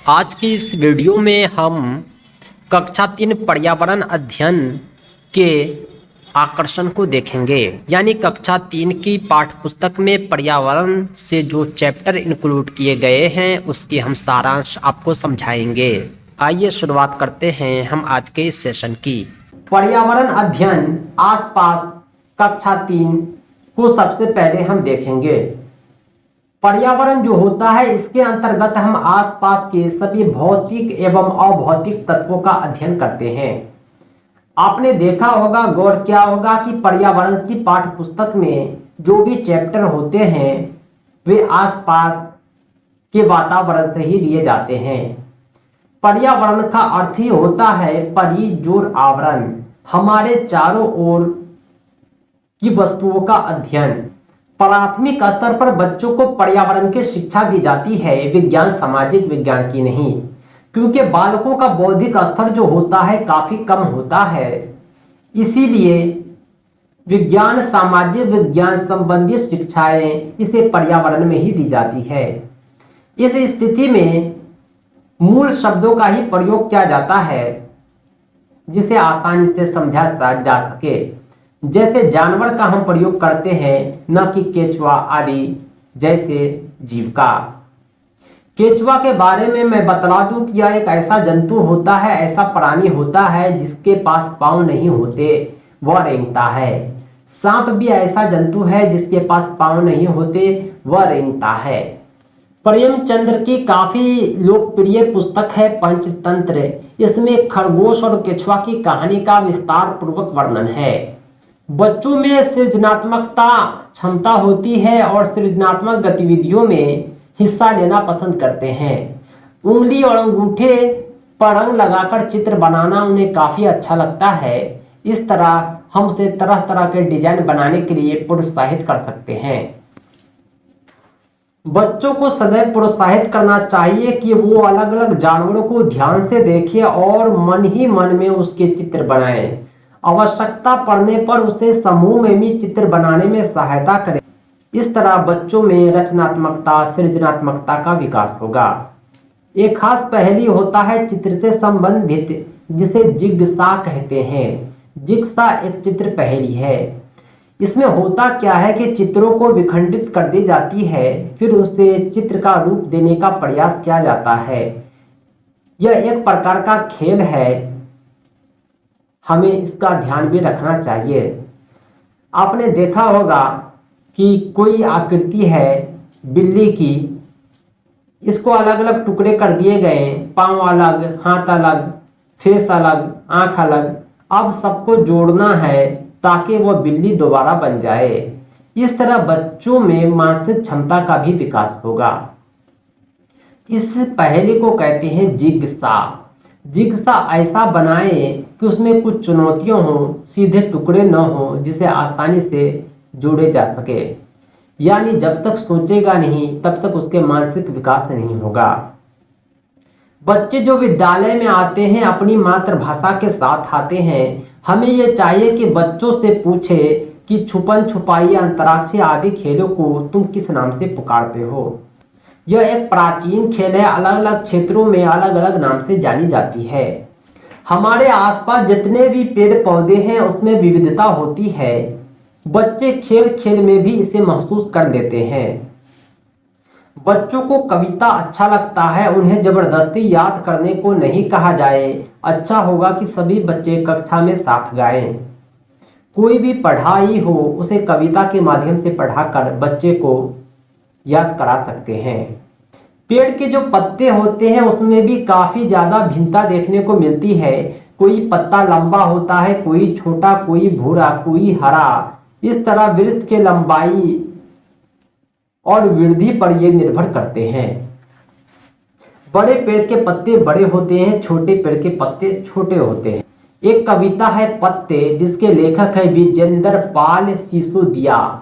आज की इस वीडियो में हम कक्षा 3 पर्यावरण अध्ययन के आकर्षण को देखेंगे। यानी कक्षा 3 की पाठ्यपुस्तक में पर्यावरण से जो चैप्टर इंक्लूड किए गए हैं उसकी हम सारांश आपको समझाएंगे। आइए शुरुआत करते हैं हम आज के इस सेशन की। पर्यावरण अध्ययन आसपास कक्षा 3 को सबसे पहले हम देखेंगे। पर्यावरण जो होता है इसके अंतर्गत हम आसपास के सभी भौतिक एवं अभौतिक तत्वों का अध्ययन करते हैं। आपने देखा होगा, गौर किया होगा कि पर्यावरण की पाठ्यपुस्तक में जो भी चैप्टर होते हैं वे आसपास के वातावरण से ही लिए जाते हैं। पर्यावरण का अर्थ ही होता है परि जोड़ आवरण, हमारे चारों ओर की वस्तुओं का अध्ययन। प्राथमिक स्तर पर बच्चों को पर्यावरण की शिक्षा दी जाती है, विज्ञान सामाजिक विज्ञान की नहीं, क्योंकि बालकों का बौद्धिक स्तर जो होता है काफी कम होता है। इसीलिए विज्ञान सामाजिक विज्ञान संबंधी शिक्षाएं इसे पर्यावरण में ही दी जाती है। इस स्थिति में मूल शब्दों का ही प्रयोग किया जाता है जिसे आसानी से समझा जा सके। जैसे जानवर का हम प्रयोग करते हैं, न कि केचुआ आदि जैसे जीव का। केचुआ के बारे में मैं बतला दूं कि यह एक ऐसा जंतु होता है, ऐसा प्राणी होता है जिसके पास पांव नहीं होते, वह रेंगता है। सांप भी ऐसा जंतु है जिसके पास पांव नहीं होते, वह रेंगता है। प्रेमचंद्र की काफी लोकप्रिय पुस्तक है पंचतंत्र। इसमें खरगोश और केचुआ की कहानी का विस्तार पूर्वक वर्णन है। बच्चों में सृजनात्मकता क्षमता होती है और सृजनात्मक गतिविधियों में हिस्सा लेना पसंद करते हैं। उंगली और अंगूठे पर रंग लगाकर चित्र बनाना उन्हें काफी अच्छा लगता है। इस तरह हम उसे तरह तरह के डिजाइन बनाने के लिए प्रोत्साहित कर सकते हैं। बच्चों को सदैव प्रोत्साहित करना चाहिए कि वो अलग अलग जानवरों को ध्यान से देखें और मन ही मन में उसके चित्र बनाएं। आवश्यकता पड़ने पर उसे समूह में भी चित्र बनाने में सहायता करें। इस तरह बच्चों में रचनात्मकता सृजनात्मकता का विकास होगा। एक खास पहेली होता है चित्र से संबंधित, जिसे जिज्ञासा कहते हैं। जिज्ञासा एक चित्र पहेली है। इसमें होता क्या है कि चित्रों को विखंडित कर दी जाती है, फिर उसे चित्र का रूप देने का प्रयास किया जाता है। यह एक प्रकार का खेल है, हमें इसका ध्यान भी रखना चाहिए। आपने देखा होगा कि कोई आकृति है बिल्ली की, इसको अलग अलग टुकड़े कर दिए गए, पांव अलग, हाथ अलग, फेस अलग, आंख अलग। अब सबको जोड़ना है ताकि वह बिल्ली दोबारा बन जाए। इस तरह बच्चों में मानसिक क्षमता का भी विकास होगा। इस पहेली को कहते हैं जिज्ञासा। जिज्ञासा ऐसा बनाए कि उसमें कुछ चुनौतियां हो, सीधे टुकड़े न हो, जिसे आसानी से जोड़े जा सके। यानी जब तक सोचेगा नहीं तब तक उसके मानसिक विकास नहीं होगा। बच्चे जो विद्यालय में आते हैं अपनी मातृभाषा के साथ आते हैं। हमें यह चाहिए कि बच्चों से पूछे कि छुपन छुपाई अंतराक्षी आदि खेलों को तुम किस नाम से पुकारते हो। यह एक प्राचीन खेल है, अलग अलग क्षेत्रों में अलग अलग नाम से जानी जाती है। हमारे आसपास जितने भी पेड़ पौधे हैं उसमें विविधता होती है। बच्चे खेल खेल में भी इसे महसूस कर लेते हैं। बच्चों को कविता अच्छा लगता है, उन्हें जबरदस्ती याद करने को नहीं कहा जाए। अच्छा होगा कि सभी बच्चे कक्षा में साथ गाएं। कोई भी पढ़ाई हो उसे कविता के माध्यम से पढ़ाकर बच्चे को याद करा सकते हैं। पेड़ के जो पत्ते होते हैं उसमें भी काफी ज्यादा भिन्नता देखने को मिलती है। कोई पत्ता लंबा होता है, कोई छोटा, कोई भूरा, कोई हरा। इस तरह वृक्ष के लंबाई और वृद्धि पर ये निर्भर करते हैं। बड़े पेड़ के पत्ते बड़े होते हैं, छोटे पेड़ के पत्ते छोटे होते हैं। एक कविता है पत्ते, जिसके लेखक है विजेंद्र पाल सिसोदिया।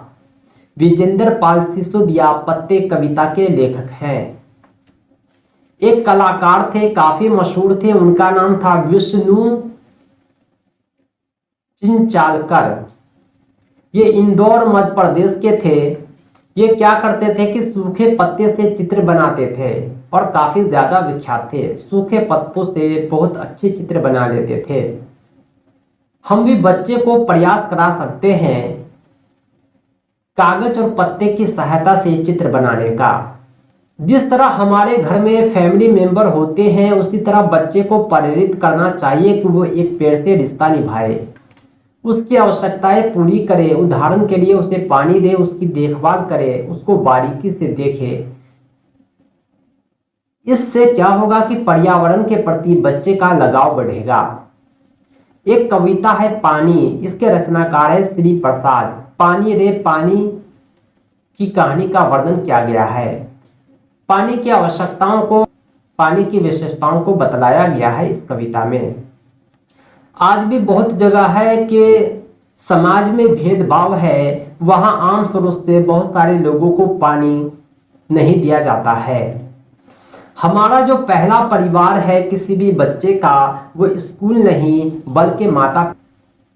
विजेंद्र पाल सिसोदिया पत्ते कविता के लेखक हैं। एक कलाकार थे, काफी मशहूर थे, उनका नाम था विष्णु चिंचालकर। ये इंदौर मध्य प्रदेश के थे। ये क्या करते थे कि सूखे पत्ते से चित्र बनाते थे और काफी ज्यादा विख्यात थे। सूखे पत्तों से बहुत अच्छे चित्र बना लेते थे। हम भी बच्चे को प्रयास करा सकते हैं कागज और पत्ते की सहायता से चित्र बनाने का। जिस तरह हमारे घर में फैमिली मेंबर होते हैं, उसी तरह बच्चे को प्रेरित करना चाहिए कि वो एक पेड़ से रिश्ता निभाए, उसकी आवश्यकताएं पूरी करे। उदाहरण के लिए उसे पानी दे, उसकी देखभाल करे, उसको बारीकी से देखे। इससे क्या होगा कि पर्यावरण के प्रति बच्चे का लगाव बढ़ेगा। एक कविता है पानी, इसके रचनाकार है श्री प्रसाद। पानी रे पानी की कहानी का वर्णन किया गया है। पानी की आवश्यकताओं को, पानी की विशेषताओं को बतलाया गया है इस कविता में। आज भी बहुत जगह है कि समाज में भेदभाव है, वहां आम स्वरूप से बहुत सारे लोगों को पानी नहीं दिया जाता है। हमारा जो पहला परिवार है किसी भी बच्चे का, वो स्कूल नहीं बल्कि माता।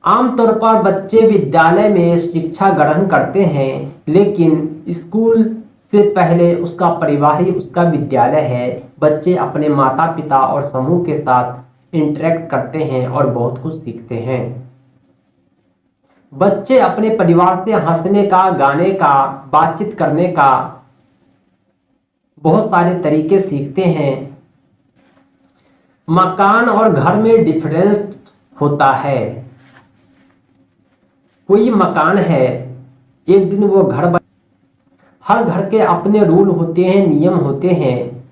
आमतौर पर बच्चे विद्यालय में शिक्षा ग्रहण करते हैं, लेकिन स्कूल से पहले उसका परिवार ही उसका विद्यालय है। बच्चे अपने माता पिता और समूह के साथ इंटरेक्ट करते हैं और बहुत कुछ सीखते हैं। बच्चे अपने परिवार से हंसने का, गाने का, बातचीत करने का बहुत सारे तरीके सीखते हैं। मकान और घर में डिफरेंस होता है। कोई मकान है, एक दिन वो घर बन, हर घर के अपने रूल होते हैं, नियम होते हैं,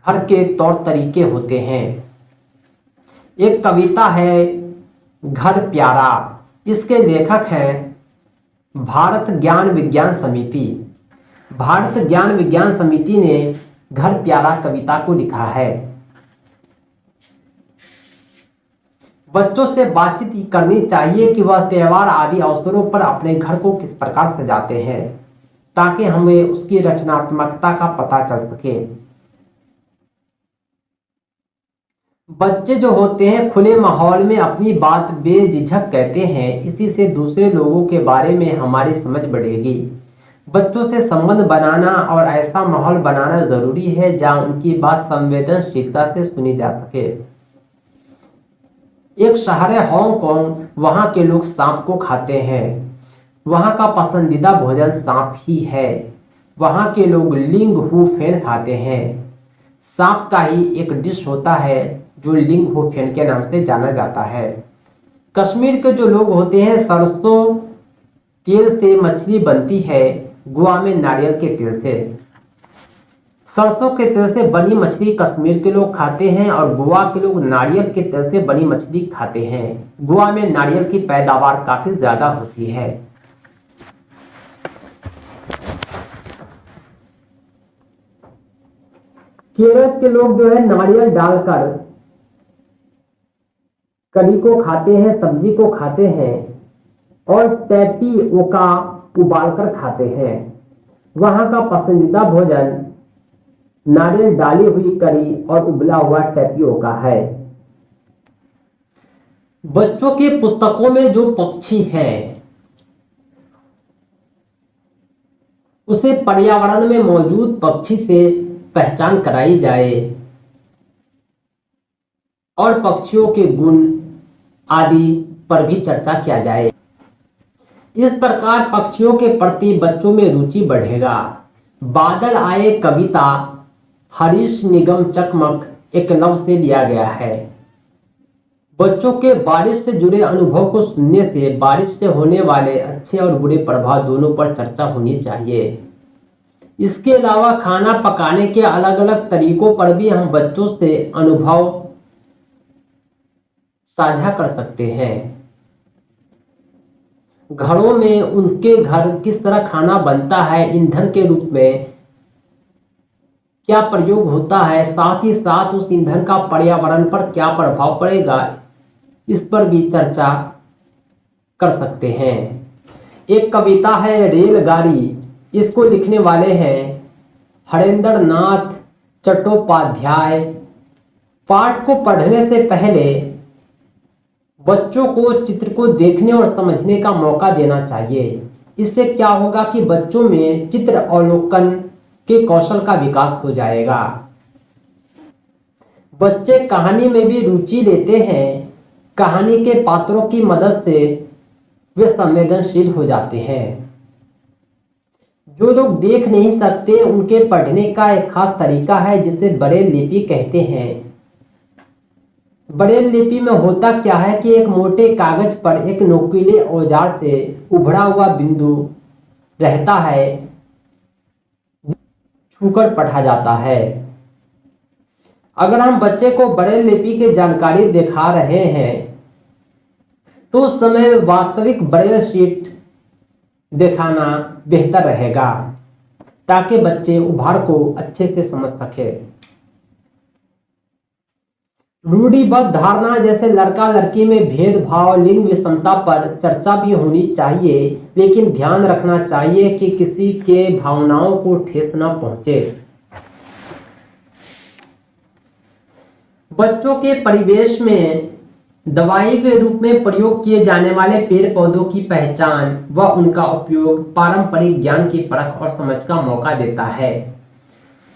घर के तौर तरीके होते हैं। एक कविता है घर प्यारा, इसके लेखक हैं भारत ज्ञान विज्ञान समिति। भारत ज्ञान विज्ञान समिति ने घर प्यारा कविता को लिखा है। बच्चों से बातचीत करनी चाहिए कि वह त्योहार आदि अवसरों पर अपने घर को किस प्रकार सजाते हैं, ताकि हमें उसकी रचनात्मकता का पता चल सके। बच्चे जो होते हैं खुले माहौल में अपनी बात बेझिझक कहते हैं, इसी से दूसरे लोगों के बारे में हमारी समझ बढ़ेगी। बच्चों से संबंध बनाना और ऐसा माहौल बनाना जरूरी है जहां उनकी बात संवेदनशीलता से सुनी जा सके। एक शहर है हांगकांग, वहां के लोग सांप को खाते हैं। वहां का पसंदीदा भोजन सांप ही है। वहां के लोग लिंग हु फेन खाते हैं। सांप का ही एक डिश होता है जो लिंग हु फेन के नाम से जाना जाता है। कश्मीर के जो लोग होते हैं सरसों तेल से मछली बनती है, गोवा में नारियल के तेल से। सरसों के तेल से बनी मछली कश्मीर के लोग खाते हैं और गोवा के लोग नारियल के तेल से बनी मछली खाते हैं। गोवा में नारियल की पैदावार काफी ज्यादा होती है। केरल के लोग जो है नारियल डालकर करी को खाते हैं, सब्जी को खाते हैं और टैपियोका उबालकर खाते हैं। वहां का पसंदीदा भोजन नारियल डाली हुई करी और उबला हुआ टैपियोका है। बच्चों की पुस्तकों में जो पक्षी है उसे पर्यावरण में मौजूद पक्षी से पहचान कराई जाए और पक्षियों के गुण आदि पर भी चर्चा किया जाए। इस प्रकार पक्षियों के प्रति बच्चों में रुचि बढ़ेगा। बादल आए कविता हरीश निगम चकमक एकलव्य से लिया गया है। बच्चों के बारिश से जुड़े अनुभव को सुनने से बारिश से होने वाले अच्छे और बुरे प्रभाव दोनों पर चर्चा होनी चाहिए। इसके अलावा खाना पकाने के अलग अलग तरीकों पर भी हम बच्चों से अनुभव साझा कर सकते हैं। घरों में उनके घर किस तरह खाना बनता है, ईंधन के रूप में क्या प्रयोग होता है, साथ ही साथ उस ईंधन का पर्यावरण पर क्या प्रभाव पड़ेगा, इस पर भी चर्चा कर सकते हैं। एक कविता है रेलगाड़ी, इसको लिखने वाले हैं हरेंद्र नाथ चट्टोपाध्याय। पाठ को पढ़ने से पहले बच्चों को चित्र को देखने और समझने का मौका देना चाहिए। इससे क्या होगा कि बच्चों में चित्र अवलोकन के कौशल का विकास हो जाएगा। बच्चे कहानी में भी रुचि लेते हैं। कहानी के पात्रों की मदद से वे संवेदनशील हो जाते हैं। जो लोग देख नहीं सकते उनके पढ़ने का एक खास तरीका है जिसे ब्रेल लिपि कहते हैं। ब्रेल लिपि में होता क्या है कि एक मोटे कागज पर एक नुकीले औजार से उभरा हुआ बिंदु रहता है, छूकर पढ़ा जाता है। अगर हम बच्चे को ब्रेल लिपि की जानकारी दिखा रहे हैं तो उस समय वास्तविक ब्रेल शीट दिखाना बेहतर रहेगा ताकि बच्चे उभार को अच्छे से समझ सके। रूढ़िबद्ध धारणा जैसे लड़का लड़की में भेदभाव, लिंग विषमता पर चर्चा भी होनी चाहिए, लेकिन ध्यान रखना चाहिए कि किसी के भावनाओं को ठेस न पहुंचे। बच्चों के परिवेश में दवाई के रूप में प्रयोग किए जाने वाले पेड़ पौधों की पहचान व उनका उपयोग पारंपरिक ज्ञान की परख और समझ का मौका देता है।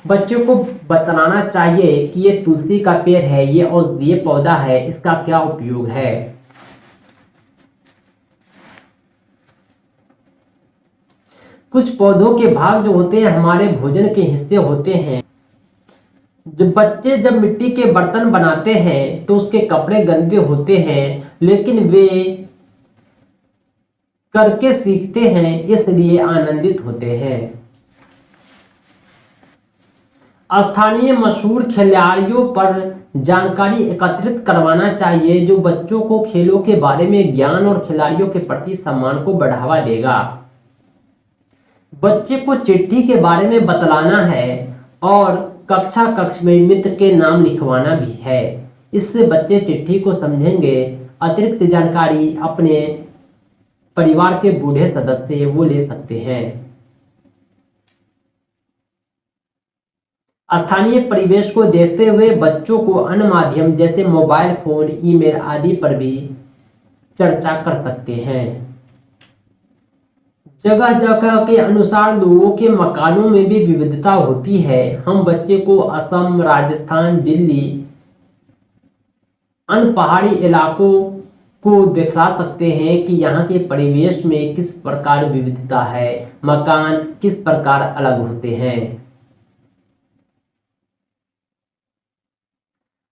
बच्चों को बतलाना चाहिए कि ये तुलसी का पेड़ है, ये औषधीय पौधा है, इसका क्या उपयोग है। कुछ पौधों के भाग जो होते हैं हमारे भोजन के हिस्से होते हैं। जब मिट्टी के बर्तन बनाते हैं तो उसके कपड़े गंदे होते हैं, लेकिन वे करके सीखते हैं इसलिए आनंदित होते हैं। स्थानीय मशहूर खिलाड़ियों पर जानकारी एकत्रित करवाना चाहिए जो बच्चों को खेलों के बारे में ज्ञान और खिलाड़ियों के प्रति सम्मान को बढ़ावा देगा। बच्चे को चिट्ठी के बारे में बतलाना है और कक्ष में मित्र के नाम लिखवाना भी है। इससे बच्चे चिट्ठी को समझेंगे। अतिरिक्त जानकारी अपने परिवार के बूढ़े सदस्य वो ले सकते हैं। स्थानीय परिवेश को देखते हुए बच्चों को अन्य माध्यम जैसे मोबाइल फोन, ईमेल आदि पर भी चर्चा कर सकते हैं। जगह जगह के अनुसार लोगों के मकानों में भी विविधता होती है। हम बच्चे को असम, राजस्थान, दिल्ली, अन्य पहाड़ी इलाकों को दिखला सकते हैं कि यहाँ के परिवेश में किस प्रकार विविधता है, मकान किस प्रकार अलग होते हैं।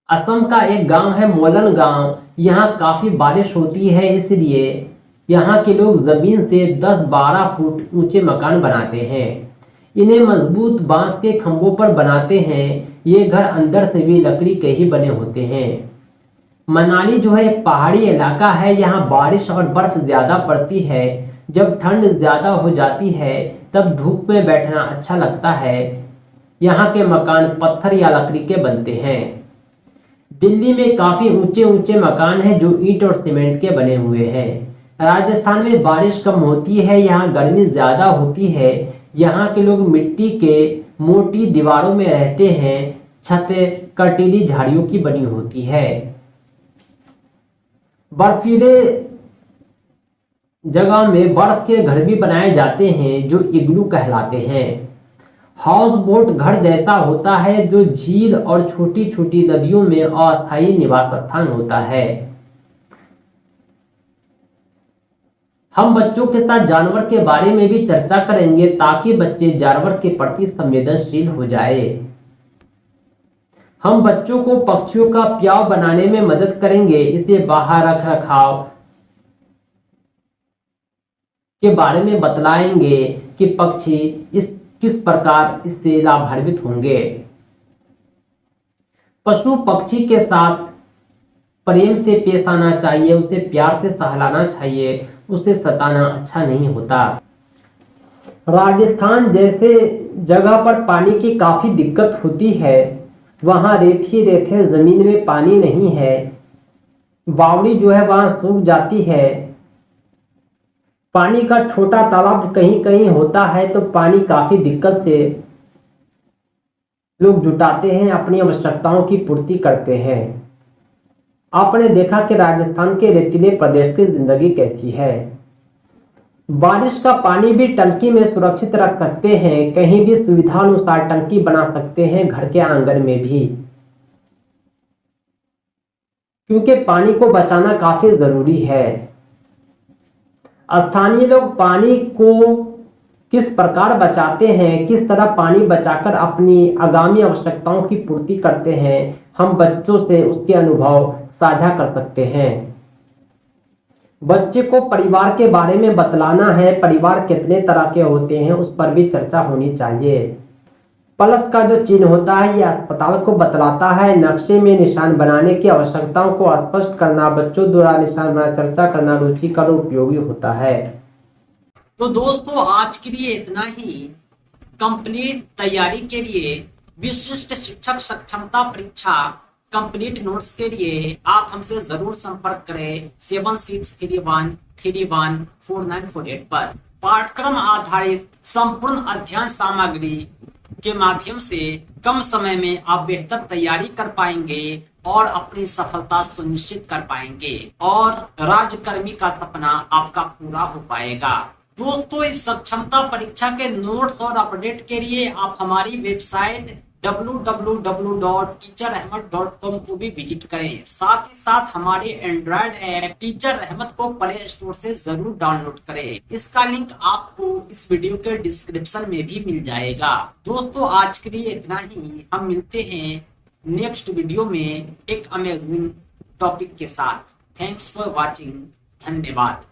असम का एक गांव है मोलन गांव। यहाँ काफी बारिश होती है, इसलिए यहाँ के लोग जमीन से 10-12 फुट ऊंचे मकान बनाते हैं। इन्हें मजबूत बांस के खंभों पर बनाते हैं। ये घर अंदर से भी लकड़ी के ही बने होते हैं। मनाली जो है एक पहाड़ी इलाका है। यहाँ बारिश और बर्फ ज्यादा पड़ती है। जब ठंड ज्यादा हो जाती है तब धूप में बैठना अच्छा लगता है। यहाँ के मकान पत्थर या लकड़ी के बनते हैं। दिल्ली में काफी ऊंचे ऊंचे मकान हैं जो ईंट और सीमेंट के बने हुए हैं। राजस्थान में बारिश कम होती है, यहाँ गर्मी ज्यादा होती है। यहाँ के लोग मिट्टी के मोटी दीवारों में रहते हैं। छतें कटीली झाड़ियों की बनी होती है। बर्फीले जगह में बर्फ के घर भी बनाए जाते हैं जो इग्लू कहलाते हैं। हाउस बोट घर जैसा होता है जो झील और छोटी छोटी नदियों में अस्थायी निवास स्थान होता है। हम बच्चों के साथ जानवर के बारे में भी चर्चा करेंगे ताकि बच्चे जानवर के प्रति संवेदनशील हो जाए। हम बच्चों को पक्षियों का प्याव बनाने में मदद करेंगे। इसे बाहर रख रखाव के बारे में बतलाएंगे कि पक्षी इस किस प्रकार इससे लाभान्वित होंगे। पशु पक्षी के साथ प्रेम से पेश आना चाहिए, उसे प्यार से सहलाना चाहिए, उसे सताना अच्छा नहीं होता। राजस्थान जैसे जगह पर पानी की काफी दिक्कत होती है। वहां रेत जमीन में पानी नहीं है। बावड़ी जो है वहां सूख जाती है। पानी का छोटा तालाब कहीं कहीं होता है तो पानी काफी दिक्कत से लोग जुटाते हैं, अपनी आवश्यकताओं की पूर्ति करते हैं। आपने देखा कि राजस्थान के रेतीले प्रदेश की जिंदगी कैसी है। बारिश का पानी भी टंकी में सुरक्षित रख सकते हैं, कहीं भी सुविधा अनुसार टंकी बना सकते हैं, घर के आंगन में भी, क्योंकि पानी को बचाना काफी जरूरी है। स्थानीय लोग पानी को किस प्रकार बचाते हैं, किस तरह पानी बचाकर अपनी आगामी आवश्यकताओं की पूर्ति करते हैं, हम बच्चों से उसके अनुभव साझा कर सकते हैं। बच्चे को परिवार के बारे में बतलाना है, परिवार कितने तरह के होते हैं उस पर भी चर्चा होनी चाहिए। प्लस का जो चिन्ह होता है ये अस्पताल को बतलाता है। नक्शे में निशान बनाने की आवश्यकताओं को स्पष्ट करना, बच्चों द्वारा निशान बना चर्चा करना रुचिकर और उपयोगी होता है। तो दोस्तों आज के लिए इतना ही। कंप्लीट तैयारी के लिए विशिष्ट शिक्षक सक्षमता परीक्षा कंप्लीट नोट्स के लिए आप हमसे जरूर संपर्क करें 7631314948 पर। पाठ्यक्रम आधारित संपूर्ण अध्ययन सामग्री के माध्यम से कम समय में आप बेहतर तैयारी कर पाएंगे और अपनी सफलता सुनिश्चित कर पाएंगे और राज्यकर्मी का सपना आपका पूरा हो पाएगा। दोस्तों इस सक्षमता परीक्षा के नोट्स और अपडेट के लिए आप हमारी वेबसाइट www.teacherahmed.com को भी विजिट करें। साथ ही साथ हमारे एंड्रॉयड ऐप टीचर रहमत को प्ले स्टोर से जरूर डाउनलोड करें। इसका लिंक आपको इस वीडियो के डिस्क्रिप्शन में भी मिल जाएगा। दोस्तों आज के लिए इतना ही। हम मिलते हैं नेक्स्ट वीडियो में एक अमेजिंग टॉपिक के साथ। Thanks for watching. धन्यवाद।